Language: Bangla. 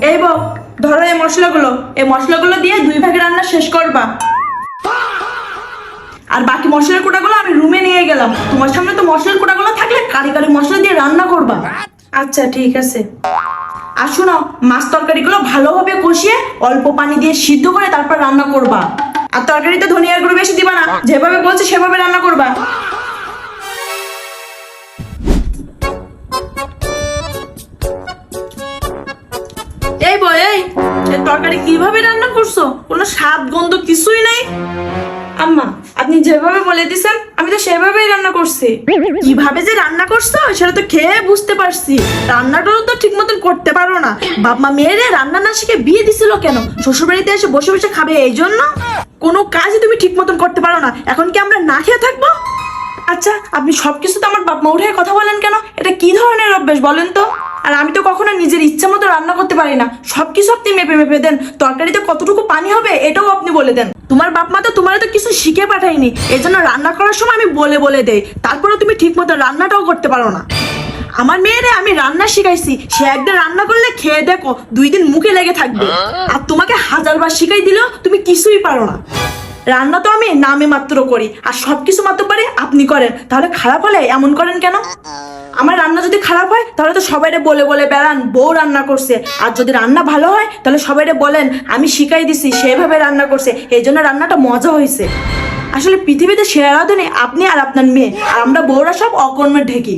এই বউ, ধরো এই মশলাগুলো দিয়ে 2 ভাগে রান্না শেষ করবা। আর বাকি মশলার কোটাগুলো আমি রুমে নিয়ে গেলাম। তোমার সামনে তো মশলার কোটাগুলো থাকলে কারি কারি মশলা দিয়ে রান্না করবা। আচ্ছা ঠিক আছে। আর শোনো, মাছ তরকারিগুলো ভালোভাবে কষিয়ে অল্প পানি দিয়ে সিদ্ধ করে তারপর রান্না করবা। আর তরকারিতে ধনিয়ার গুঁড়ো বেশি দিবা না, যেভাবে বলছে সেভাবে রান্না করবা। এই বই, এই তরকারি কিভাবে রান্না করছো? কোনো স্বাদ গন্ধ কিছুই নাই। আম্মা, আপনি যেভাবে বলে দিছেন আমি তো সেভাবেই রান্না করছি। কিভাবে যে রান্না করছো সেটা তো খেয়ে বুঝতে পারছি। রান্নাটাও তো ঠিক মতন করতে পারো না। বাপ মা মেয়েরে রান্না না শিখে বিয়ে দিছিল কেন? শ্বশুর বাড়িতে এসে বসে বসে খাবে এই জন্য? কোনো কাজই তুমি ঠিক মতন করতে পারো না, এখন কি আমরা না খেয়ে থাকবো? আচ্ছা, আপনি সবকিছু তো আমার বাপ মা উঠে কথা বলেন কেন? এটা কি ধরনের অভ্যাস বলেন তো? আর আমি তো কখনো নিজের ইচ্ছা মতো রান্না করতে পারি না। সবকিছু আপনি মেপে মেপে দেন। তরকারিতে কতটুকু পানি হবে এটাও আপনি বলে দেন। তোমার বাপ মা তো তোমার তো কিছু শিখে পাঠায়নি, এই জন্য রান্না করার সময় আমি বলে বলে দেই, তারপরেও তুমি ঠিক মতো রান্নাটাও করতে পারো না। আমার মেয়েরে আমি রান্না শিখাইছি, সে একদিন রান্না করলে খেয়ে দেখো 2 দিন মুখে লেগে থাকবে। আর তোমাকে 1000বার শিখাই দিলেও তুমি কিছুই পারো না। রান্না তো আমি নামে মাত্র করি, আর সবকিছু মাত্র পারি আপনি করেন, তাহলে খারাপ হলে এমন করেন কেন? আমার রান্না যদি খারাপ হয় তাহলে তো সবাইরে বলে বলে বেড়ান বউ রান্না করছে, আর যদি রান্না ভালো হয় তাহলে সবাইরে বলেন আমি শিখাই দিছি সেভাবে রান্না করছে, এই জন্য রান্নাটা মজা হয়েছে। আসলে পৃথিবীতে সেরা রাঁধুনি আপনি আর আপনার মেয়ে, আর আমরা বউরা সব অকর্মের ঢেকি।